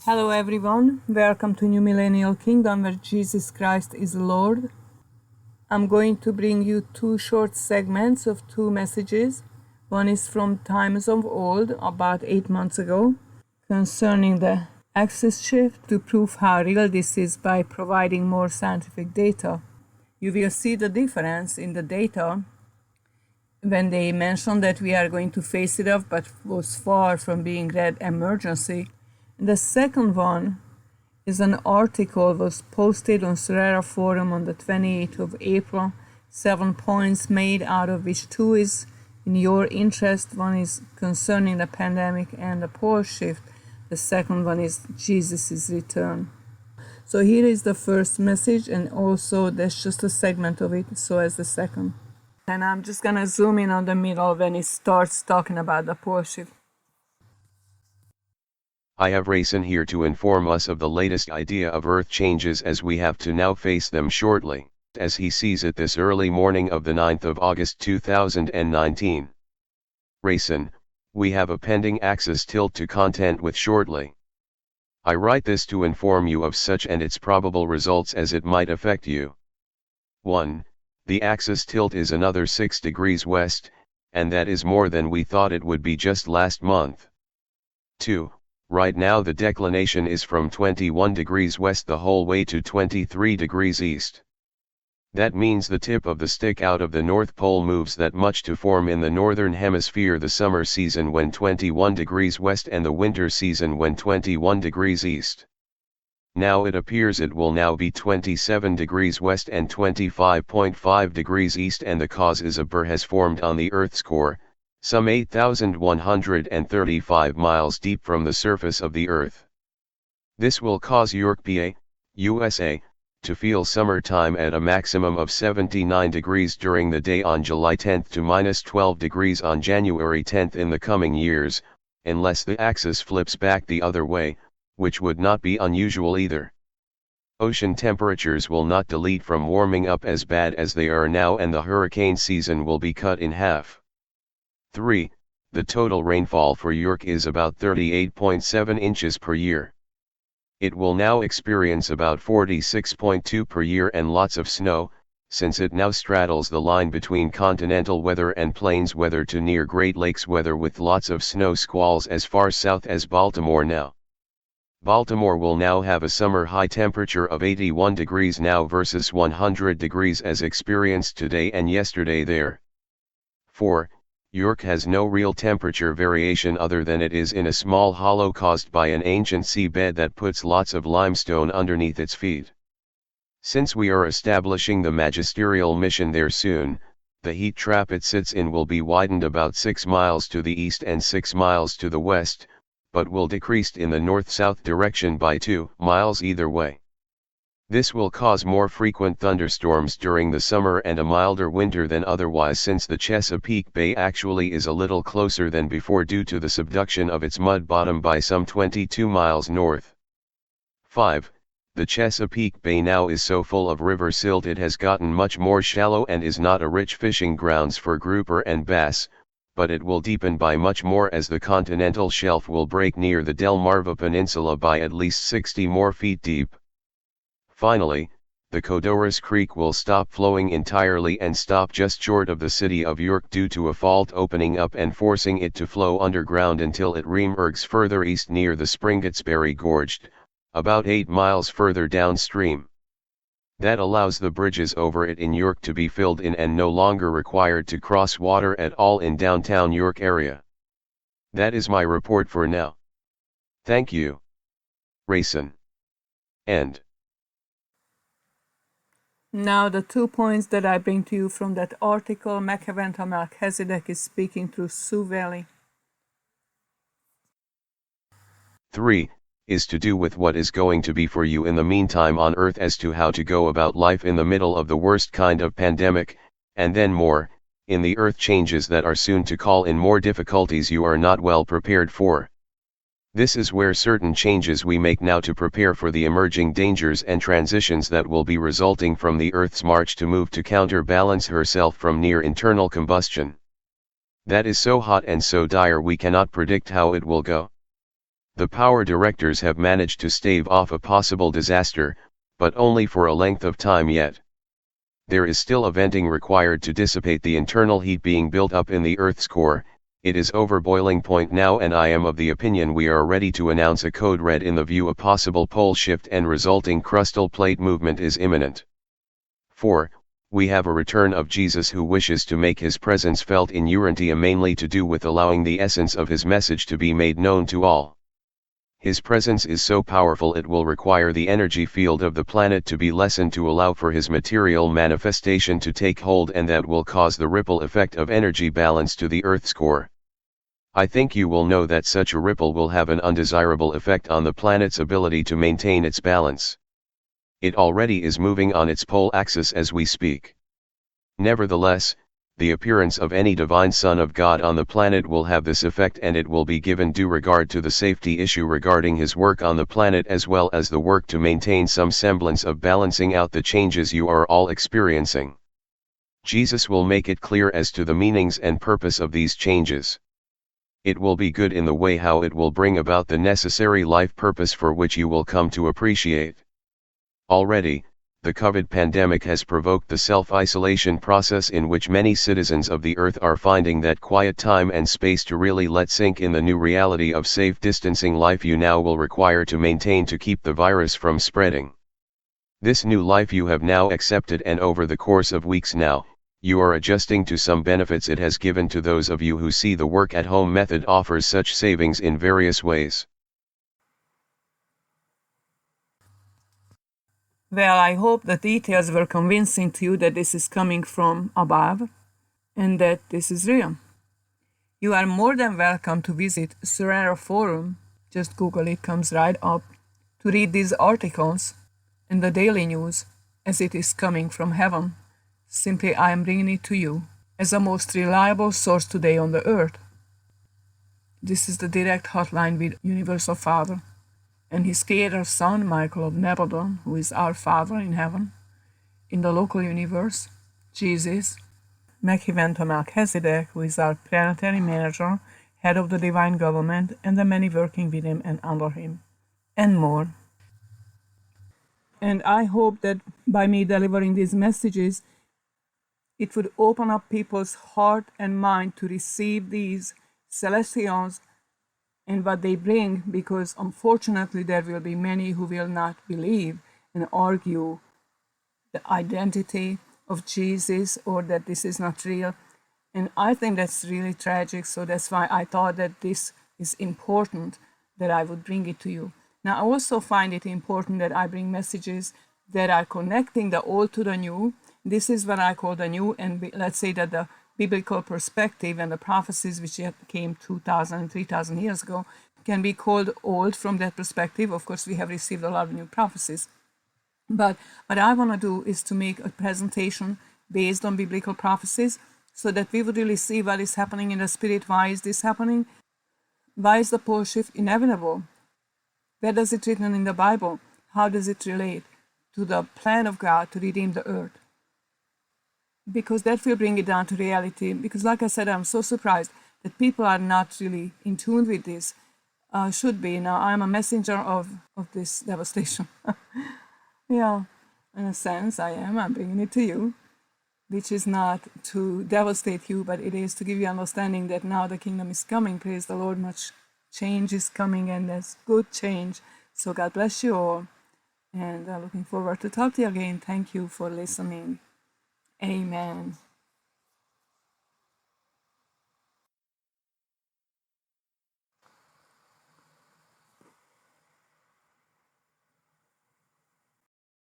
Hello everyone, welcome to New Millennial Kingdom where Jesus Christ is Lord. I'm going to bring you two short segments of two messages. One is from times of old, about 8 months ago, concerning the axis shift to prove how real this is by providing more scientific data. You will see the difference in the data when they mentioned that we are going to face it off, but was far from being red emergency. The second one is an article was posted on Sorara Forum on the 28th of April. 7 points made, out of which 2 is in your interest. One is concerning the pandemic and the pole shift. The second one is Jesus' return. So here is the first message, and also there's just a segment of it, so as the second. And I'm just gonna zoom in on the middle when it starts talking about the pole shift. I have Rayson here to inform us of the latest idea of Earth changes as we have to now face them shortly, as he sees it this early morning of the 9th of August 2019. Rayson, we have a pending axis tilt to contend with shortly. I write this to inform you of such and its probable results as it might affect you. 1. The axis tilt is another 6 degrees west, and that is more than we thought it would be just last month. 2. Right now the declination is from 21 degrees west the whole way to 23 degrees east. That means the tip of the stick out of the North Pole moves that much to form in the northern hemisphere the summer season when 21 degrees west and the winter season when 21 degrees east. Now it appears it will now be 27 degrees west and 25.5 degrees east, and the cause is a burr has formed on the Earth's core, some 8,135 miles deep from the surface of the Earth. This will cause York, PA, USA, to feel summertime at a maximum of 79 degrees during the day on July 10 to minus 12 degrees on January 10 in the coming years, unless the axis flips back the other way, which would not be unusual either. Ocean temperatures will not delete from warming up as bad as they are now, and the hurricane season will be cut in half. 3. The total rainfall for York is about 38.7 inches per year. It will now experience about 46.2 per year and lots of snow, since it now straddles the line between continental weather and plains weather to near Great Lakes weather, with lots of snow squalls as far south as Baltimore now. Baltimore will now have a summer high temperature of 81 degrees now versus 100 degrees as experienced today and yesterday there. 4. York has no real temperature variation other than it is in a small hollow caused by an ancient seabed that puts lots of limestone underneath its feet. Since we are establishing the magisterial mission there soon, the heat trap it sits in will be widened about 6 miles to the east and 6 miles to the west, but will decrease in the north-south direction by 2 miles either way. This will cause more frequent thunderstorms during the summer and a milder winter than otherwise, since the Chesapeake Bay actually is a little closer than before due to the subduction of its mud bottom by some 22 miles north. 5. The Chesapeake Bay now is so full of river silt it has gotten much more shallow and is not a rich fishing grounds for grouper and bass, but it will deepen by much more as the continental shelf will break near the Delmarva Peninsula by at least 60 more feet deep. Finally, the Codorus Creek will stop flowing entirely and stop just short of the city of York due to a fault opening up and forcing it to flow underground until it reemerges further east near the Springettsbury Gorge, about 8 miles further downstream. That allows the bridges over it in York to be filled in and no longer required to cross water at all in downtown York area. That is my report for now. Thank you. Rayson. End. Now the 2 points that I bring to you from that article. Mekhaventa Melchizedek is speaking through Sioux Valley. 3. Is to do with what is going to be for you in the meantime on Earth as to how to go about life in the middle of the worst kind of pandemic, and then more, in the Earth changes that are soon to call in more difficulties you are not well prepared for. This is where certain changes we make now to prepare for the emerging dangers and transitions that will be resulting from the Earth's march to move to counterbalance herself from near internal combustion. That is so hot and so dire we cannot predict how it will go. The power directors have managed to stave off a possible disaster, but only for a length of time yet. There is still a venting required to dissipate the internal heat being built up in the Earth's core. It is over boiling point now, and I am of the opinion we are ready to announce a code red in the view a possible pole shift and resulting crustal plate movement is imminent. 4. We have a return of Jesus who wishes to make his presence felt in Urantia, mainly to do with allowing the essence of his message to be made known to all. His presence is so powerful it will require the energy field of the planet to be lessened to allow for his material manifestation to take hold, and that will cause the ripple effect of energy balance to the Earth's core. I think you will know that such a ripple will have an undesirable effect on the planet's ability to maintain its balance. It already is moving on its pole axis as we speak. Nevertheless, the appearance of any divine Son of God on the planet will have this effect, and it will be given due regard to the safety issue regarding his work on the planet, as well as the work to maintain some semblance of balancing out the changes you are all experiencing. Jesus will make it clear as to the meanings and purpose of these changes. It will be good in the way how it will bring about the necessary life purpose for which you will come to appreciate. Already, the COVID pandemic has provoked the self-isolation process in which many citizens of the Earth are finding that quiet time and space to really let sink in the new reality of safe distancing life you now will require to maintain to keep the virus from spreading. This new life you have now accepted, and over the course of weeks now, you are adjusting to some benefits it has given to those of you who see the work-at-home method offers such savings in various ways. Well, I hope the details were convincing to you that this is coming from above and that this is real. You are more than welcome to visit Surrender Forum, just Google it, comes right up, to read these articles and the daily news as it is coming from heaven. Simply, I am bringing it to you as the most reliable source today on the earth. This is the direct hotline with Universal Father and his creator son, Michael of Nebadon, who is our Father in heaven. In the local universe, Jesus, Mekhiven Melchizedek, who is our planetary manager, head of the divine government, and the many working with him and under him, and more. And I hope that by me delivering these messages, it would open up people's heart and mind to receive these celestials and what they bring, because unfortunately there will be many who will not believe and argue the identity of Jesus or that this is not real. And I think that's really tragic, so that's why I thought that this is important that I would bring it to you. Now I also find it important that I bring messages that are connecting the old to the new. This is what I call the new, and let's say that the biblical perspective and the prophecies which came 2,000 and 3,000 years ago can be called old from that perspective. Of course, we have received a lot of new prophecies. But what I want to do is to make a presentation based on biblical prophecies so that we would really see what is happening in the spirit. Why is this happening? Why is the pole shift inevitable? Where does it written in the Bible? How does it relate to the plan of God to redeem the earth? Because that will bring it down to reality. Because like I said, I'm so surprised that people are not really in tune with this. Should be. Now, I'm a messenger of this devastation. Yeah, in a sense, I am. I'm bringing it to you, which is not to devastate you, but it is to give you understanding that now the kingdom is coming. Praise the Lord, much change is coming, and there's good change. So God bless you all, and looking forward to talk to you again. Thank you for listening. Amen.